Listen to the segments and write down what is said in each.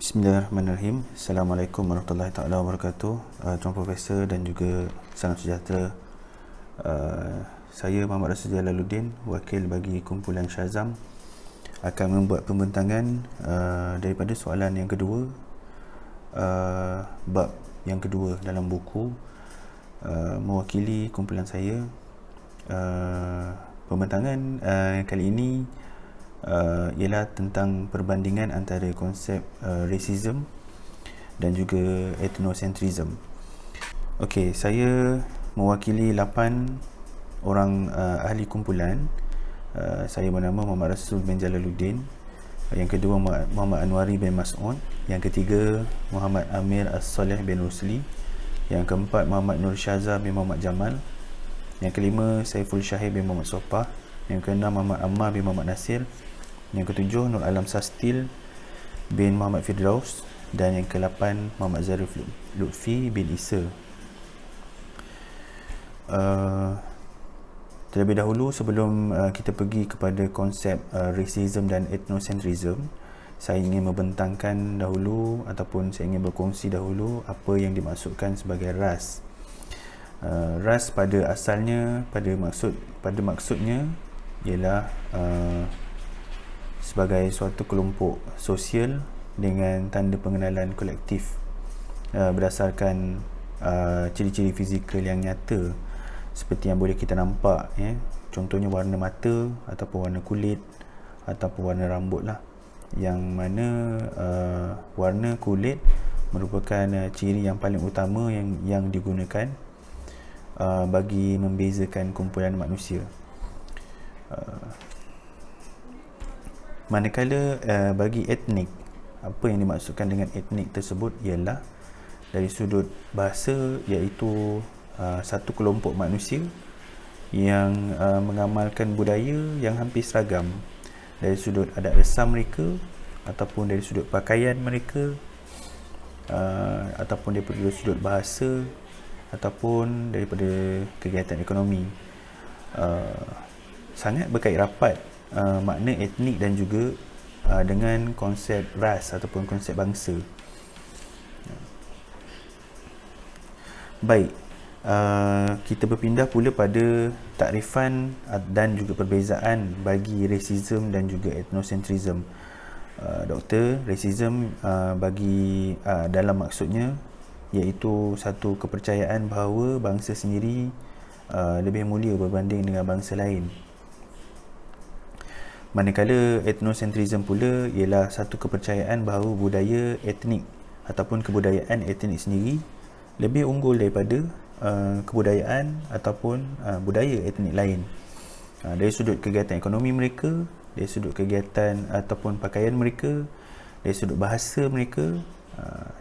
Bismillahirrahmanirrahim. Assalamualaikum warahmatullahi taala wabarakatuh. Tuan Profesor dan juga salam sejahtera. Saya Muhammad Rasul Jalaluddin, wakil bagi kumpulan Syazam, akan membuat pembentangan daripada soalan yang kedua, bab yang kedua dalam buku, mewakili kumpulan saya. Pembentangan kali ini ialah tentang perbandingan antara konsep racism dan juga ethnocentrism. Okey, saya mewakili 8 orang ahli kumpulan. Saya bernama Muhammad Rasul bin Jalaluddin. Yang kedua Muhammad Anwari bin Mas'ud. Yang ketiga Muhammad Amir As-Saleh bin Rusli. Yang keempat Muhammad Nur Syaza bin Muhammad Jamal. Yang kelima Saiful Syahir bin Muhammad Sopah. Yang keenam Muhammad Ammar bin Muhammad Nasir. Yang ketujuh Nur Alam Sastil bin Muhammad Firdaus. Dan yang ke-8 Muhammad Zarif Lutfi bin Isa. Terlebih dahulu, sebelum kita pergi kepada konsep racism dan ethnocentrism, saya ingin membentangkan dahulu ataupun saya ingin berkongsi dahulu apa yang dimaksudkan sebagai ras. Ras pada asalnya, pada maksudnya ialah sebagai suatu kelompok sosial dengan tanda pengenalan kolektif berdasarkan ciri-ciri fizikal yang nyata seperti yang boleh kita nampak, contohnya warna mata ataupun warna kulit ataupun warna rambut lah, yang mana warna kulit merupakan ciri yang paling utama yang digunakan bagi membezakan kumpulan manusia. Manakala bagi etnik, apa yang dimaksudkan dengan etnik tersebut ialah dari sudut bahasa, iaitu satu kelompok manusia yang mengamalkan budaya yang hampir seragam dari sudut adat resam mereka, ataupun dari sudut pakaian mereka, ataupun daripada sudut bahasa, ataupun daripada kegiatan ekonomi. Sangat berkait rapat makna etnik dan juga dengan konsep ras ataupun konsep bangsa. Baik, kita berpindah pula pada takrifan dan juga perbezaan bagi racism dan juga ethnocentrism. Doktor, racism bagi dalam maksudnya iaitu satu kepercayaan bahawa bangsa sendiri lebih mulia berbanding dengan bangsa lain. Manakala ethnocentrism pula ialah satu kepercayaan bahawa budaya etnik ataupun kebudayaan etnik sendiri lebih unggul daripada kebudayaan ataupun budaya etnik lain. Dari sudut kegiatan ekonomi mereka, dari sudut kegiatan ataupun pakaian mereka, dari sudut bahasa mereka,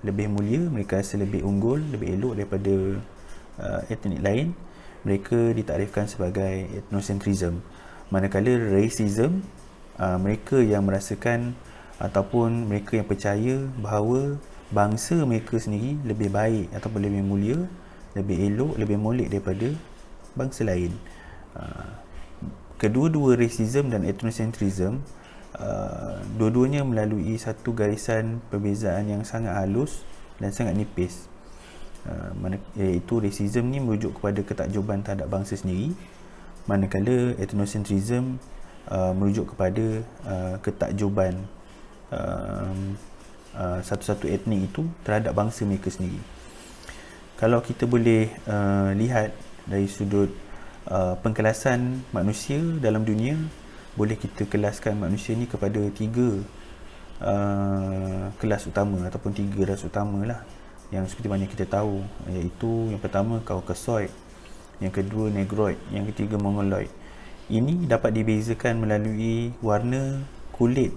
lebih mulia, mereka rasa lebih unggul, lebih elok daripada etnik lain. Mereka ditakrifkan sebagai ethnocentrism. Manakala racism, mereka yang merasakan ataupun mereka yang percaya bahawa bangsa mereka sendiri lebih baik ataupun lebih mulia, lebih elok, lebih molek daripada bangsa lain. Kedua-dua racism dan ethnocentrism, dua-duanya melalui satu garisan perbezaan yang sangat halus dan sangat nipis, iaitu racism ni merujuk kepada ketakjuban terhadap bangsa sendiri, manakala ethnocentrism merujuk kepada ketakjuban satu-satu etnik itu terhadap bangsa mereka sendiri. Kalau kita boleh lihat dari sudut pengkelasan manusia dalam dunia, boleh kita kelaskan manusia ni kepada 3 kelas utama ataupun 3 ras utama lah, yang seperti mana kita tahu, iaitu yang pertama Caucasoid, yang kedua Negroid, yang ketiga Mongoloid. Ini dapat dibezakan melalui warna kulit.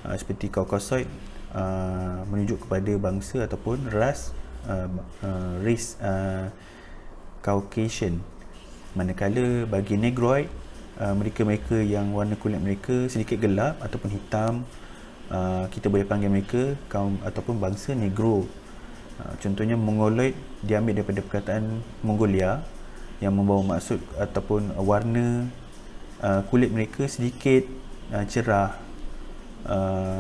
Seperti Caucasoid menunjuk kepada bangsa ataupun ras race Caucasian, manakala bagi Negroid, mereka-mereka yang warna kulit mereka sedikit gelap ataupun hitam, kita boleh panggil mereka kaum ataupun bangsa Negro. Contohnya Mongoloid diambil daripada perkataan Mongolia yang membawa maksud ataupun warna kulit mereka sedikit cerah,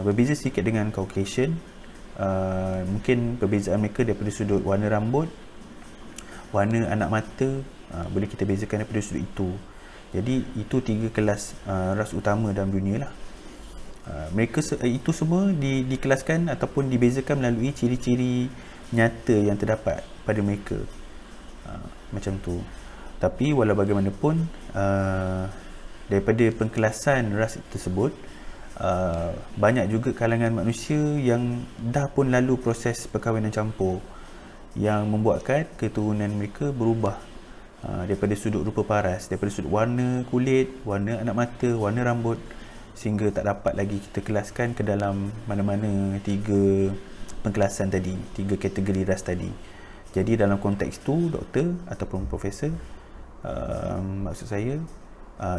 berbeza sedikit dengan Caucasian, mungkin perbezaan mereka daripada sudut warna rambut, warna anak mata, boleh kita bezakan daripada sudut itu. Jadi itu 3 kelas ras utama dalam dunia lah. Mereka itu semua dikelaskan ataupun dibezakan melalui ciri-ciri nyata yang terdapat pada mereka. Macam tu. Tapi walau bagaimanapun, daripada pengkelasan ras tersebut, banyak juga kalangan manusia yang dah pun lalu proses perkahwinan campur yang membuatkan keturunan mereka berubah daripada sudut rupa paras, daripada sudut warna kulit, warna anak mata, warna rambut, sehingga tak dapat lagi kita kelaskan ke dalam mana-mana 3 pengkelasan tadi, 3 kategori ras tadi. Jadi dalam konteks tu, doktor ataupun profesor, maksud saya,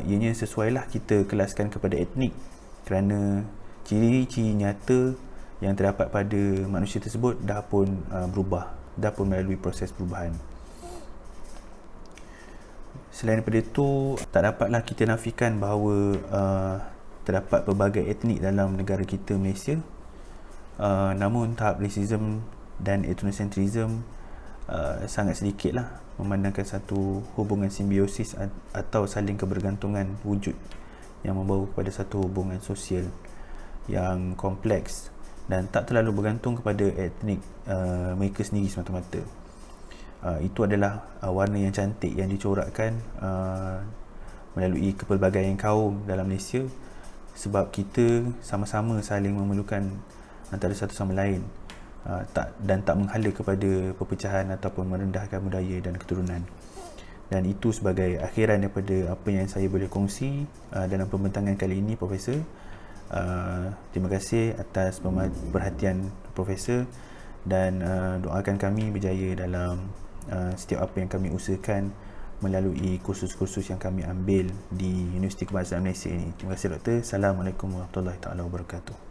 ianya sesuailah kita kelaskan kepada etnik, kerana ciri-ciri nyata yang terdapat pada manusia tersebut dah pun berubah, dah pun melalui proses perubahan. Selain daripada itu, tak dapatlah kita nafikan bahawa terdapat pelbagai etnik dalam negara kita, Malaysia. Namun tahap racism dan ethnocentrism sangat sedikit lah memandangkan satu hubungan simbiosis atau saling kebergantungan wujud yang membawa kepada satu hubungan sosial yang kompleks dan tak terlalu bergantung kepada etnik mereka sendiri semata-mata. Itu adalah warna yang cantik yang dicorakkan melalui kepelbagaian kaum dalam Malaysia, sebab kita sama-sama saling memerlukan antara satu sama lain, dan tak menghala kepada perpecahan ataupun merendahkan budaya dan keturunan. Dan itu sebagai akhiran daripada apa yang saya boleh kongsi dalam pembentangan kali ini, Profesor. Terima kasih atas perhatian Profesor, dan doakan kami berjaya dalam setiap apa yang kami usahakan melalui kursus-kursus yang kami ambil di Universiti Kebangsaan Malaysia ini. Terima kasih, Doktor. Assalamualaikum warahmatullahi wabarakatuh.